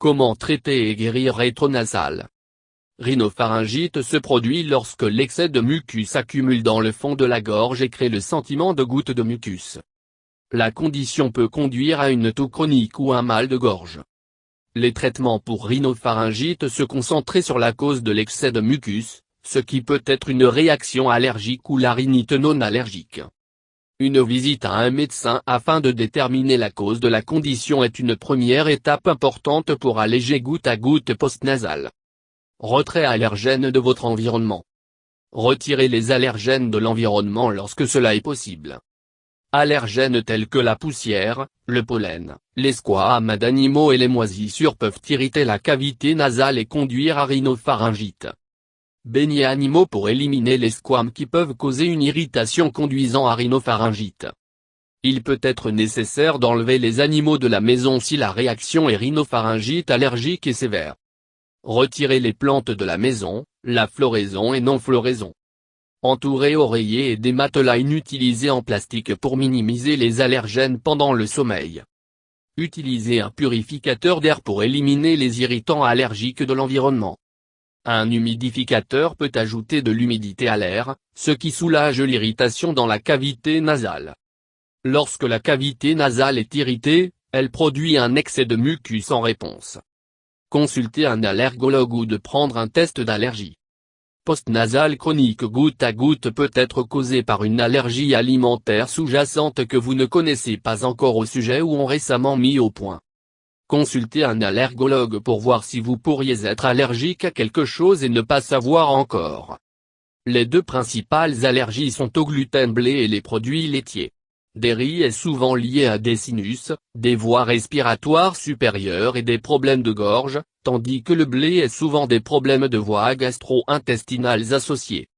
Comment traiter et guérir rétronasal? Rhinopharyngite se produit lorsque l'excès de mucus s'accumule dans le fond de la gorge et crée le sentiment de gouttes de mucus. La condition peut conduire à une toux chronique ou un mal de gorge. Les traitements pour rhinopharyngite se concentrent sur la cause de l'excès de mucus, ce qui peut être une réaction allergique ou la rhinite non allergique. Une visite à un médecin afin de déterminer la cause de la condition est une première étape importante pour alléger goutte à goutte postnasal. Retrait allergène de votre environnement. Retirez les allergènes de l'environnement lorsque cela est possible. Allergènes tels que la poussière, le pollen, les squames d'animaux et les moisissures peuvent irriter la cavité nasale et conduire à rhinopharyngite. Baignez animaux pour éliminer les squames qui peuvent causer une irritation conduisant à rhinopharyngite. Il peut être nécessaire d'enlever les animaux de la maison si la réaction est rhinopharyngite allergique et sévère. Retirez les plantes de la maison, la floraison et non-floraison. Entourez oreillers et des matelas inutilisés en plastique pour minimiser les allergènes pendant le sommeil. Utilisez un purificateur d'air pour éliminer les irritants allergiques de l'environnement. Un humidificateur peut ajouter de l'humidité à l'air, ce qui soulage l'irritation dans la cavité nasale. Lorsque la cavité nasale est irritée, elle produit un excès de mucus en réponse. Consultez un allergologue ou de prendre un test d'allergie. Postnasal chronique goutte à goutte peut être causé par une allergie alimentaire sous-jacente que vous ne connaissez pas encore au sujet ou ont récemment mis au point. Consultez un allergologue pour voir si vous pourriez être allergique à quelque chose et ne pas savoir encore. Les deux principales allergies sont au gluten blé et les produits laitiers. Des riz est souvent lié à des sinus, des voies respiratoires supérieures et des problèmes de gorge, tandis que le blé est souvent des problèmes de voies gastro-intestinales associés.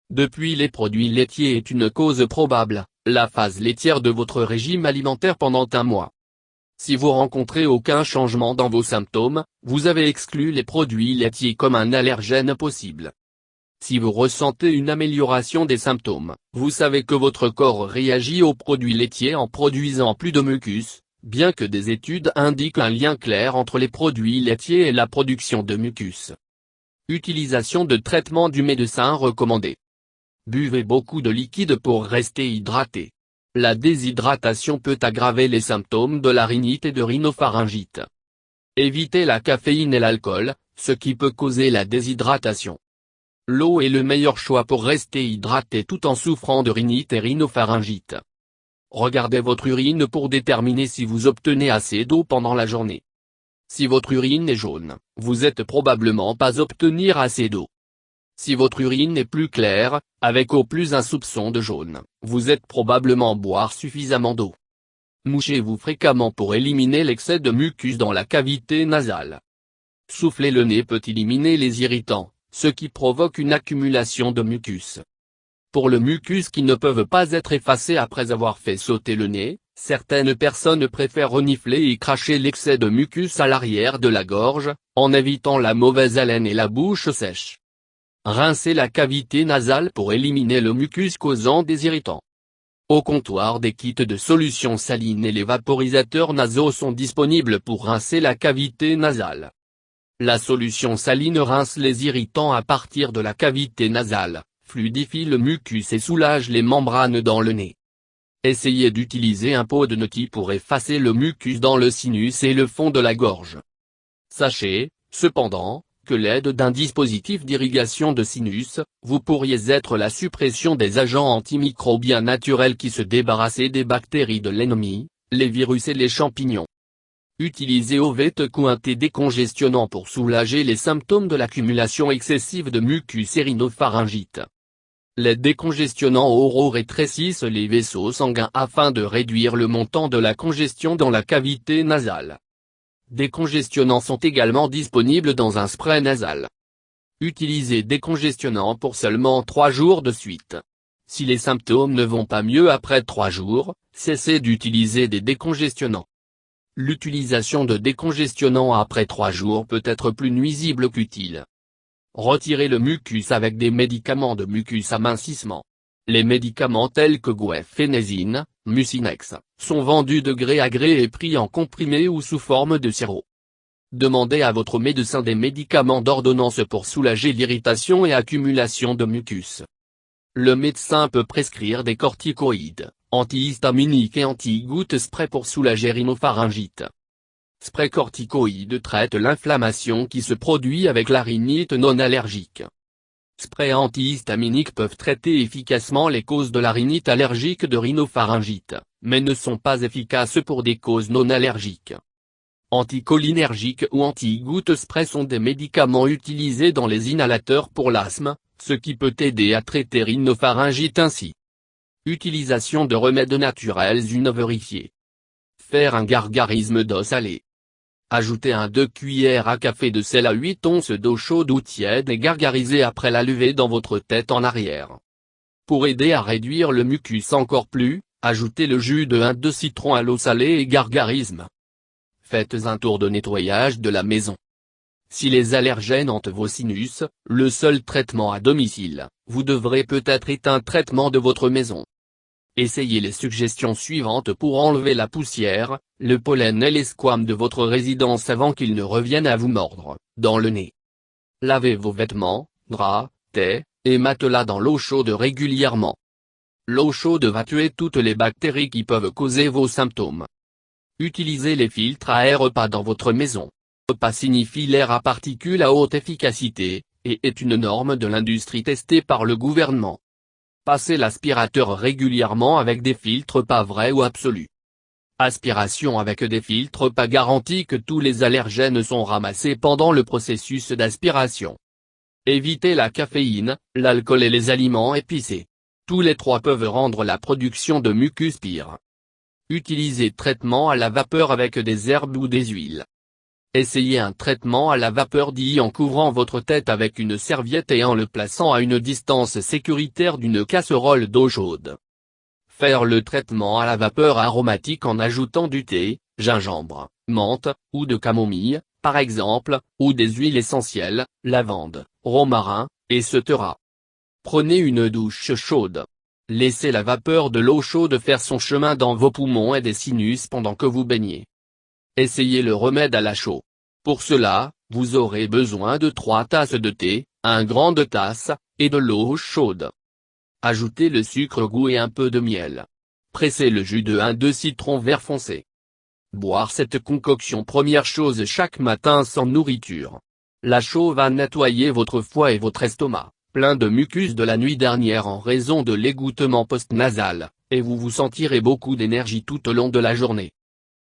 Depuis les produits laitiers est une cause probable, la phase laitière de votre régime alimentaire pendant un mois. Si vous rencontrez aucun changement dans vos symptômes, vous avez exclu les produits laitiers comme un allergène possible. Si vous ressentez une amélioration des symptômes, vous savez que votre corps réagit aux produits laitiers en produisant plus de mucus, bien que des études indiquent un lien clair entre les produits laitiers et la production de mucus. Utilisation de traitement du médecin recommandé. Buvez beaucoup de liquide pour rester hydraté. La déshydratation peut aggraver les symptômes de la rhinite et de rhinopharyngite. Évitez la caféine et l'alcool, ce qui peut causer la déshydratation. L'eau est le meilleur choix pour rester hydraté tout en souffrant de rhinite et rhinopharyngite. Regardez votre urine pour déterminer si vous obtenez assez d'eau pendant la journée. Si votre urine est jaune, vous êtes probablement pas obtenir assez d'eau. Si votre urine est plus claire, avec au plus un soupçon de jaune, vous êtes probablement boire suffisamment d'eau. Mouchez-vous fréquemment pour éliminer l'excès de mucus dans la cavité nasale. Souffler le nez peut éliminer les irritants, ce qui provoque une accumulation de mucus. Pour le mucus qui ne peuvent pas être effacés après avoir fait sauter le nez, certaines personnes préfèrent renifler et cracher l'excès de mucus à l'arrière de la gorge, en évitant la mauvaise haleine et la bouche sèche. Rincez la cavité nasale pour éliminer le mucus causant des irritants. Au comptoir des kits de solutions salines et les vaporisateurs nasaux sont disponibles pour rincer la cavité nasale. La solution saline rince les irritants à partir de la cavité nasale, fluidifie le mucus et soulage les membranes dans le nez. Essayez d'utiliser un pot de neti pour effacer le mucus dans le sinus et le fond de la gorge. Sachez, cependant, que l'aide d'un dispositif d'irrigation de sinus, vous pourriez être la suppression des agents antimicrobiens naturels qui se débarrassaient des bactéries de l'ennemi, les virus et les champignons. Utilisez Ovette ou un thé décongestionnant pour soulager les symptômes de l'accumulation excessive de mucus et rhinopharyngite. Les décongestionnants oraux rétrécissent les vaisseaux sanguins afin de réduire le montant de la congestion dans la cavité nasale. Décongestionnants sont également disponibles dans un spray nasal. Utilisez décongestionnant pour seulement 3 jours de suite. Si les symptômes ne vont pas mieux après 3 jours, cessez d'utiliser des décongestionnants. L'utilisation de décongestionnants après 3 jours peut être plus nuisible qu'utile. Retirez le mucus avec des médicaments de mucus amincissement. Les médicaments tels que guaifénésin, Mucinex, sont vendus de gré à gré et pris en comprimé ou sous forme de sirop. Demandez à votre médecin des médicaments d'ordonnance pour soulager l'irritation et accumulation de mucus. Le médecin peut prescrire des corticoïdes, antihistaminiques et anti-gouttes spray pour soulager rhinopharyngite. Spray corticoïde traite l'inflammation qui se produit avec la rhinite non allergique. Sprays antihistaminiques peuvent traiter efficacement les causes de la rhinite allergique de rhinopharyngite, mais ne sont pas efficaces pour des causes non allergiques. Anticholinergiques ou anti-gouttes spray sont des médicaments utilisés dans les inhalateurs pour l'asthme, ce qui peut aider à traiter rhinopharyngite ainsi. Utilisation de remèdes naturels vérifiés. Faire un gargarisme d'eau salée. Ajoutez 2 cuillères à café de sel à 8 onces d'eau chaude ou tiède et gargarisez après la levée dans votre tête en arrière. Pour aider à réduire le mucus encore plus, ajoutez le jus de citron à l'eau salée et gargarisme. Faites un tour de nettoyage de la maison. Si les allergènes hantent vos sinus, le seul traitement à domicile, vous devrez peut-être être un traitement de votre maison. Essayez les suggestions suivantes pour enlever la poussière, le pollen et les squames de votre résidence avant qu'ils ne reviennent à vous mordre, dans le nez. Lavez vos vêtements, draps, thé, et matelas dans l'eau chaude régulièrement. L'eau chaude va tuer toutes les bactéries qui peuvent causer vos symptômes. Utilisez les filtres à air EPA dans votre maison. EPA signifie l'air à particules à haute efficacité, et est une norme de l'industrie testée par le gouvernement. Passez l'aspirateur régulièrement avec des filtres pas vrais ou absolus. Aspiration avec des filtres pas garantit que tous les allergènes sont ramassés pendant le processus d'aspiration. Évitez la caféine, l'alcool et les aliments épicés. Tous les trois peuvent rendre la production de mucus pire. Utilisez traitement à la vapeur avec des herbes ou des huiles. Essayez un traitement à la vapeur dit en couvrant votre tête avec une serviette et en le plaçant à une distance sécuritaire d'une casserole d'eau chaude. Faire le traitement à la vapeur aromatique en ajoutant du thé, gingembre, menthe, ou de camomille, par exemple, ou des huiles essentielles, lavande, romarin, etc. Prenez une douche chaude. Laissez la vapeur de l'eau chaude faire son chemin dans vos poumons et des sinus pendant que vous baignez. Essayez le remède à la chaux. Pour cela, vous aurez besoin de 3 tasses de thé, 1 grande tasse, et de l'eau chaude. Ajoutez le sucre goût et un peu de miel. Pressez le jus de citron vert foncé. Boire cette concoction première chose chaque matin sans nourriture. La chaux va nettoyer votre foie et votre estomac, plein de mucus de la nuit dernière en raison de l'égouttement post-nasal, et vous vous sentirez beaucoup d'énergie tout au long de la journée.